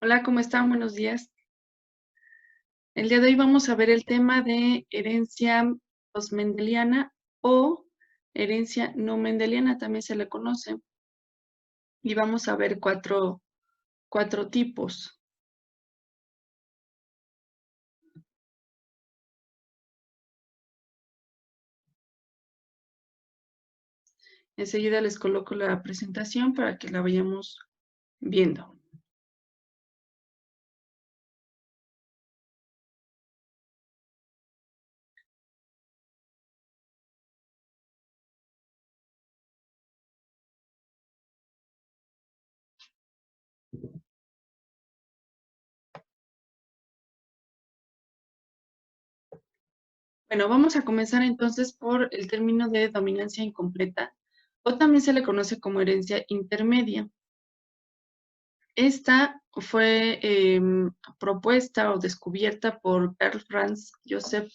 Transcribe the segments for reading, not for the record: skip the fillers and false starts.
Hola, ¿cómo están? Buenos días. El día de hoy vamos a ver el tema de herencia postmendeliana o herencia no mendeliana, también se le conoce, y vamos a ver cuatro tipos. Enseguida les coloco la presentación para que la vayamos viendo. Bueno, vamos a comenzar entonces por el término de dominancia incompleta, o también se le conoce como herencia intermedia. Esta fue propuesta o descubierta por Karl Franz Joseph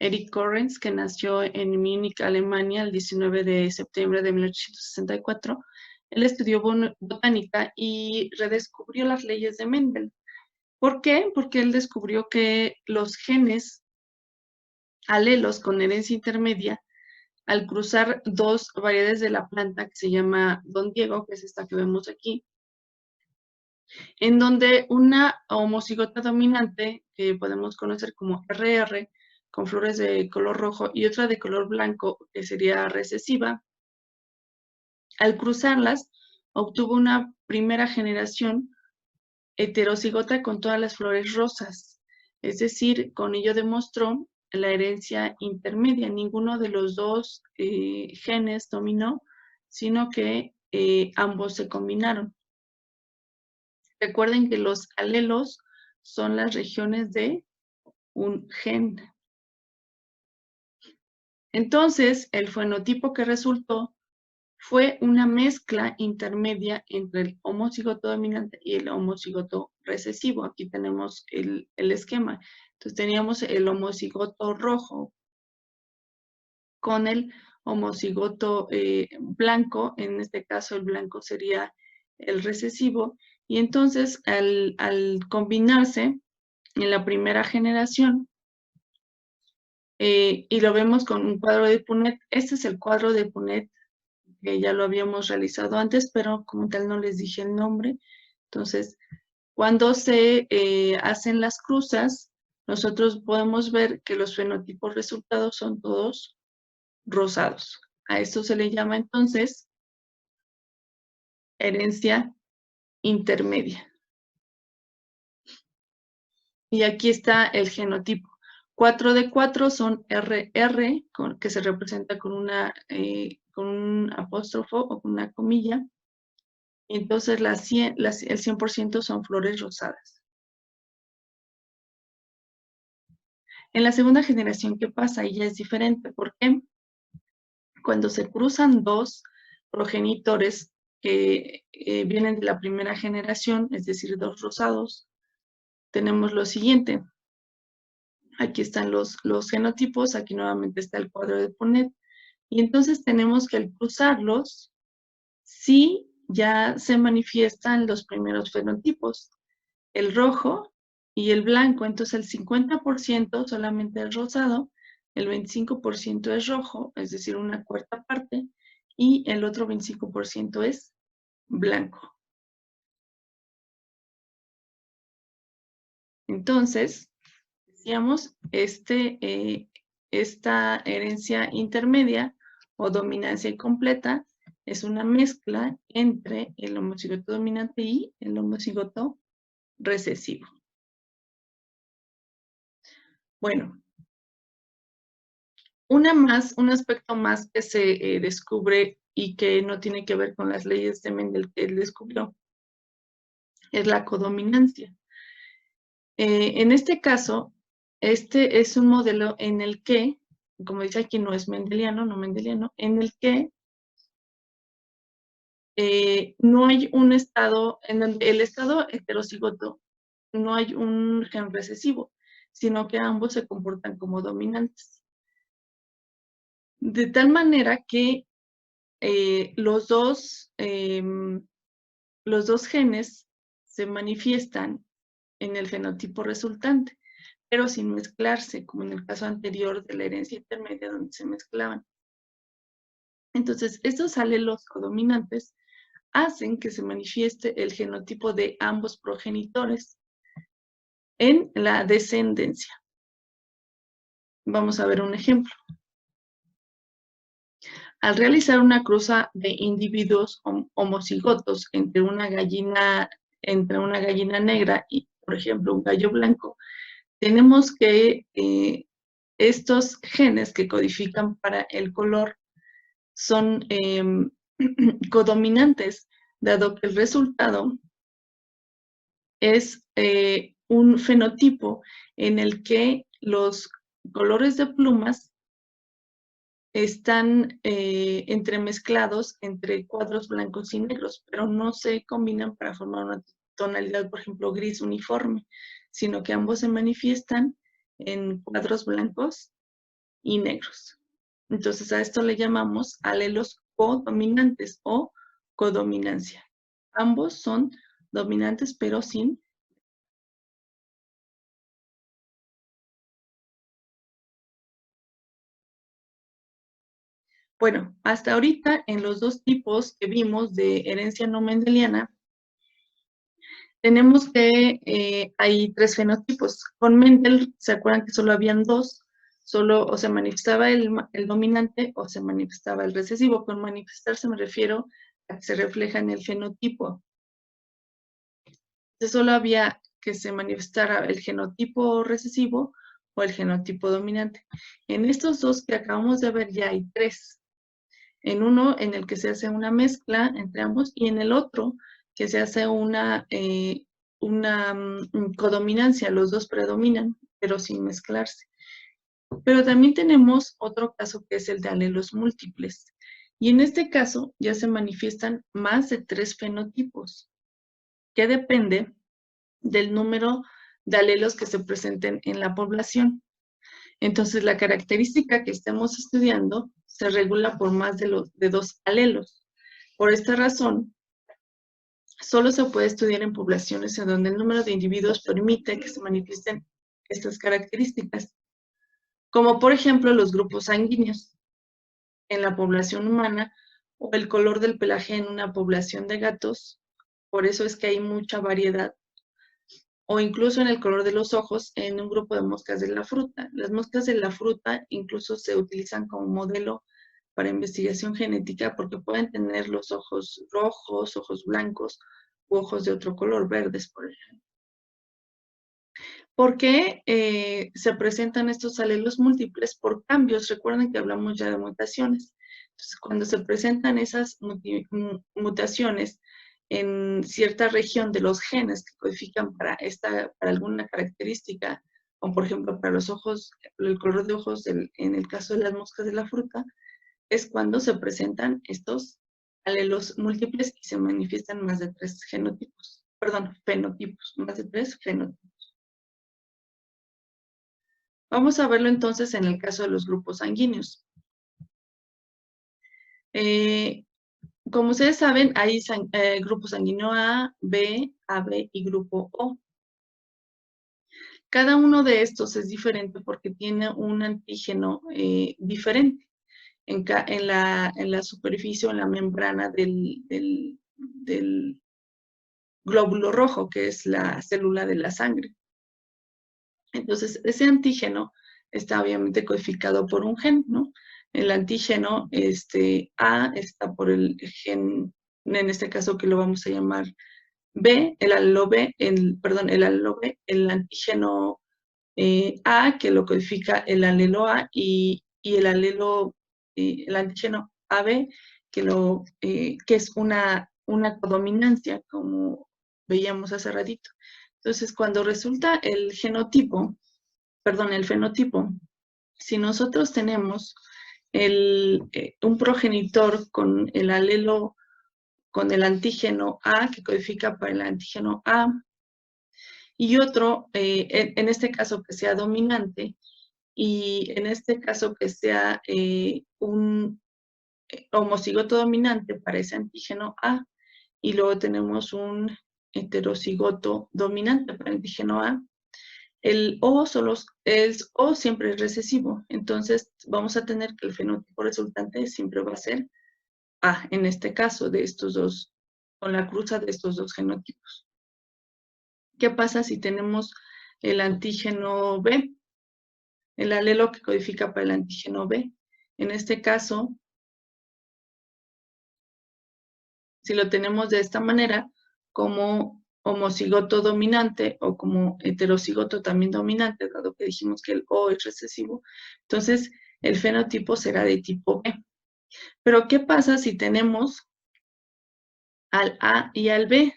Erich Correns, que nació en Múnich, Alemania, el 19 de septiembre de 1864. Él estudió botánica y redescubrió las leyes de Mendel. ¿Por qué? Porque él descubrió que los genes alelos con herencia intermedia, al cruzar dos variedades de la planta que se llama Don Diego, que es esta que vemos aquí, en donde una homocigota dominante, que podemos conocer como RR, con flores de color rojo, y otra de color blanco, que sería recesiva, al cruzarlas, obtuvo una primera generación heterocigota con todas las flores rosas. Es decir, con ello demostró la herencia intermedia. Ninguno de los dos genes dominó, sino que ambos se combinaron. Recuerden que los alelos son las regiones de un gen. Entonces, el fenotipo que resultó fue una mezcla intermedia entre el homocigoto dominante y el homocigoto recesivo. Aquí tenemos el esquema. Entonces, teníamos el homocigoto rojo con el homocigoto blanco. En este caso, el blanco sería el recesivo. Y entonces, al combinarse en la primera generación, y lo vemos con un cuadro de Punnett. Este es el cuadro de Punnett, que ya lo habíamos realizado antes, pero como tal no les dije el nombre. Entonces, cuando se hacen las cruzas, nosotros podemos ver que los fenotipos resultados son todos rosados. A esto se le llama entonces herencia intermedia. Y aquí está el genotipo. 4 de 4 son RR, que se representa con con un apóstrofo o con una comilla. Entonces el 100% son flores rosadas. En la segunda generación, ¿qué pasa? Ahí ya es diferente. ¿Por qué? Cuando se cruzan dos progenitores que vienen de la primera generación, es decir, dos rosados, tenemos lo siguiente. Aquí están los genotipos, aquí nuevamente está el cuadro de Punnett. Y entonces tenemos que al cruzarlos, sí ya se manifiestan los primeros fenotipos, el rojo y el blanco. Entonces el 50% solamente es rosado, el 25% es rojo, es decir, una cuarta parte, y el otro 25% es blanco. Entonces, decíamos, esta herencia intermedia o dominancia incompleta es una mezcla entre el homocigoto dominante y el homocigoto recesivo. Bueno, un aspecto más que se descubre y que no tiene que ver con las leyes de Mendel que él descubrió, es la codominancia. En este caso, este es un modelo en el que, como dice aquí, no es mendeliano, no mendeliano, en el que no hay un estado, en donde el estado heterocigoto no hay un gen recesivo, sino que ambos se comportan como dominantes. De tal manera que los dos genes se manifiestan en el fenotipo resultante, pero sin mezclarse, como en el caso anterior de la herencia intermedia donde se mezclaban. Entonces, estos alelos codominantes hacen que se manifieste el genotipo de ambos progenitores en la descendencia. Vamos a ver un ejemplo. Al realizar una cruza de individuos homocigotos entre una gallina negra y, por ejemplo, un gallo blanco, tenemos que estos genes que codifican para el color son codominantes, dado que el resultado es un fenotipo en el que los colores de plumas están entremezclados entre cuadros blancos y negros, pero no se combinan para formar una tonalidad, por ejemplo, gris uniforme, sino que ambos se manifiestan en cuadros blancos y negros. Entonces a esto le llamamos alelos codominantes o codominancia. Ambos son dominantes, pero sin. Bueno, hasta ahorita en los dos tipos que vimos de herencia no mendeliana, tenemos que hay tres fenotipos. Con Mendel, ¿se acuerdan que solo habían dos? Solo o se manifestaba el dominante o se manifestaba el recesivo. Con manifestarse me refiero a que se refleja en el fenotipo. Entonces solo había que se manifestara el genotipo recesivo o el genotipo dominante. En estos dos que acabamos de ver ya hay tres. En uno en el que se hace una mezcla entre ambos y en el otro que se hace una codominancia, los dos predominan, pero sin mezclarse. Pero también tenemos otro caso que es el de alelos múltiples. Y en este caso ya se manifiestan más de tres fenotipos, que depende del número de alelos que se presenten en la población. Entonces, la característica que estemos estudiando se regula por más de dos alelos. Por esta razón, solo se puede estudiar en poblaciones en donde el número de individuos permite que se manifiesten estas características, como por ejemplo los grupos sanguíneos en la población humana o el color del pelaje en una población de gatos. Por eso es que hay mucha variedad, o incluso en el color de los ojos en un grupo de moscas de la fruta. Las moscas de la fruta incluso se utilizan como modelo para investigación genética porque pueden tener los ojos rojos, ojos blancos u ojos de otro color, verdes, por ejemplo. ¿Por qué se presentan estos alelos múltiples? Por cambios. Recuerden que hablamos ya de mutaciones. Entonces, cuando se presentan esas mutaciones en cierta región de los genes que codifican para alguna característica, como por ejemplo para los ojos, el color de ojos en el caso de las moscas de la fruta, es cuando se presentan estos alelos múltiples y se manifiestan más de tres fenotipos, más de tres fenotipos. Vamos a verlo entonces en el caso de los grupos sanguíneos. Como ustedes saben, hay grupo sanguíneo A, B, AB y grupo O. Cada uno de estos es diferente porque tiene un antígeno diferente en la superficie o en la membrana del glóbulo rojo, que es la célula de la sangre. Entonces, ese antígeno está obviamente codificado por un gen, ¿no? El antígeno A está por el gen, en este caso que lo vamos a llamar B, el alelo B, el antígeno A, que lo codifica el alelo A, y el antígeno AB, que es una codominancia, como veíamos hace ratito. Entonces, cuando resulta el fenotipo, si nosotros tenemos un progenitor con el alelo, con el antígeno A, que codifica para el antígeno A, y otro, en este caso que sea dominante, y en este caso que sea un homocigoto dominante para ese antígeno A, y luego tenemos un heterocigoto dominante para el antígeno A. El O siempre es recesivo, entonces vamos a tener que el fenotipo resultante siempre va a ser A, en este caso, de estos dos, con la cruza de estos dos genotipos. ¿Qué pasa si tenemos el antígeno B? El alelo que codifica para el antígeno B. En este caso, si lo tenemos de esta manera, como homocigoto dominante o como heterocigoto también dominante, dado que dijimos que el O es recesivo, entonces el fenotipo será de tipo B. Pero ¿qué pasa si tenemos al A y al B?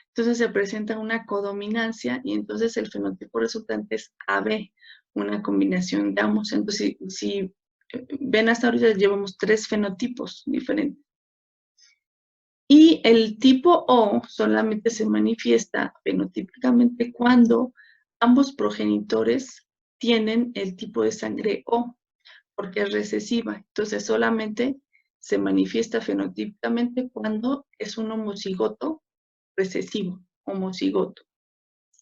Entonces se presenta una codominancia y entonces el fenotipo resultante es AB, una combinación de ambos. Entonces, si ven hasta ahorita llevamos 3 fenotipos diferentes. Y el tipo O solamente se manifiesta fenotípicamente cuando ambos progenitores tienen el tipo de sangre O, porque es recesiva. Entonces solamente se manifiesta fenotípicamente cuando es un homocigoto recesivo, homocigoto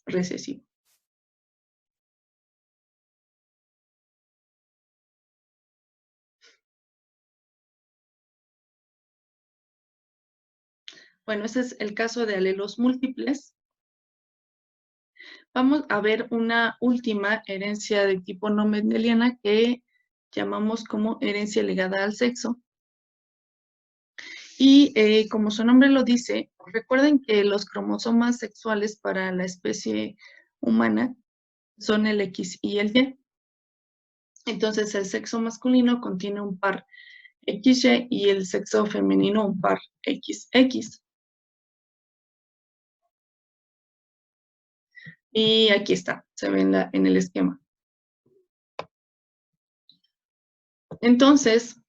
recesivo. Bueno, ese es el caso de alelos múltiples. Vamos a ver una última herencia de tipo no mendeliana que llamamos como herencia ligada al sexo. Y como su nombre lo dice, recuerden que los cromosomas sexuales para la especie humana son el X y el Y. Entonces, el sexo masculino contiene un par XY y el sexo femenino un par XX. Y aquí está, se ve en el esquema. Entonces,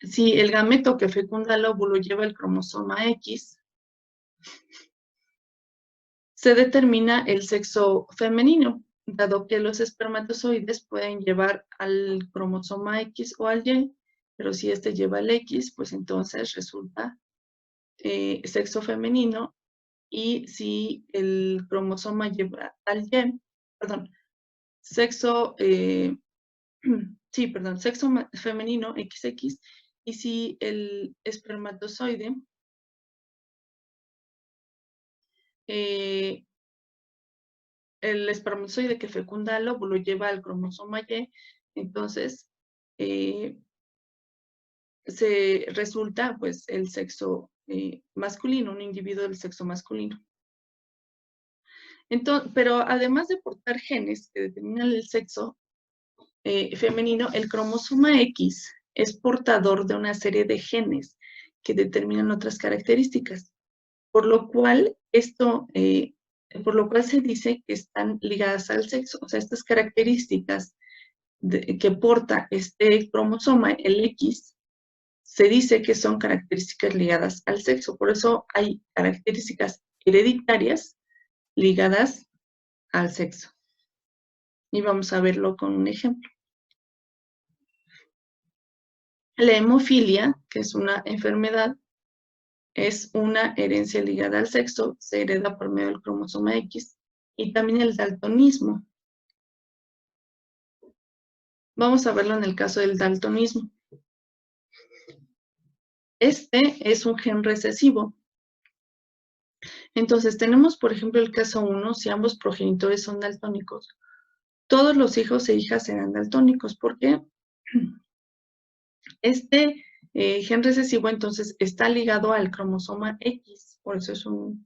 si el gameto que fecunda el óvulo lleva el cromosoma X, se determina el sexo femenino, dado que los espermatozoides pueden llevar al cromosoma X o al Y, pero si este lleva el X, pues entonces resulta sexo femenino, y si el cromosoma lleva al Y, perdón, sexo, sí, perdón, sexo femenino XX, y si el espermatozoide el espermatozoide que fecunda el óvulo lleva al cromosoma Y, entonces se resulta pues el sexo masculino, un individuo del sexo masculino. Entonces, pero además de portar genes que determinan el sexo femenino, el cromosoma X es portador de una serie de genes que determinan otras características, por lo cual por lo cual se dice que están ligadas al sexo. O sea, estas características que porta este cromosoma, el X, se dice que son características ligadas al sexo. Por eso hay características hereditarias ligadas al sexo. Y vamos a verlo con un ejemplo. La hemofilia, que es una enfermedad, es una herencia ligada al sexo, se hereda por medio del cromosoma X, y también el daltonismo. Vamos a verlo en el caso del daltonismo. Este es un gen recesivo. Entonces, tenemos, por ejemplo, el caso 1, si ambos progenitores son daltónicos, todos los hijos e hijas serán daltónicos, porque este gen recesivo entonces está ligado al cromosoma X, por eso es un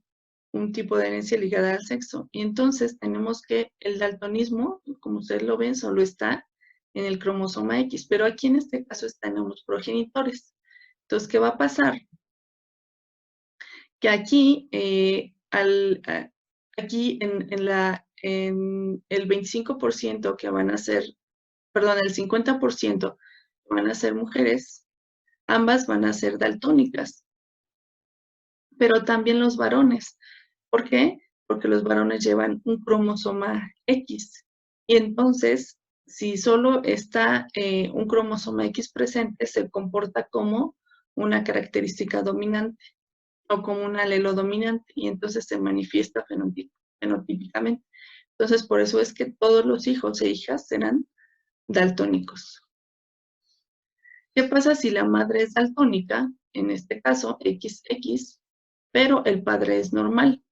tipo de herencia ligada al sexo. Y entonces tenemos que el daltonismo, como ustedes lo ven, solo está en el cromosoma X, pero aquí en este caso están ambos progenitores. Entonces, ¿qué va a pasar? Que aquí, aquí en el 25% que van a ser, perdón, el 50% van a ser mujeres, ambas van a ser daltónicas, pero también los varones. ¿Por qué? Porque los varones llevan un cromosoma X. Y entonces, si solo está un cromosoma X presente, se comporta como una característica dominante. o como un alelo dominante, y entonces se manifiesta fenotípicamente. Entonces, por eso es que todos los hijos e hijas serán daltónicos. ¿Qué pasa si la madre es daltónica? En este caso, XX, pero el padre es normal.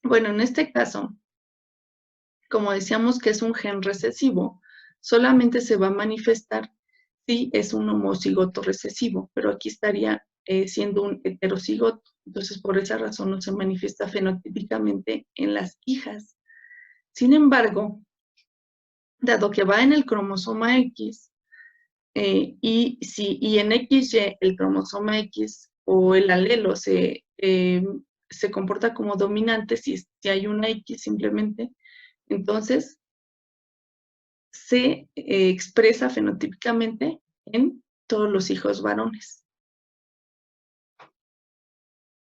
Bueno, en este caso, como decíamos que es un gen recesivo, solamente se va a manifestar si es un homocigoto recesivo, pero aquí estaría siendo un heterocigoto. Entonces, por esa razón no se manifiesta fenotípicamente en las hijas. Sin embargo, dado que va en el cromosoma X, y en XY el cromosoma X o el alelo se comporta como dominante, si hay una X simplemente, entonces se expresa fenotípicamente en todos los hijos varones.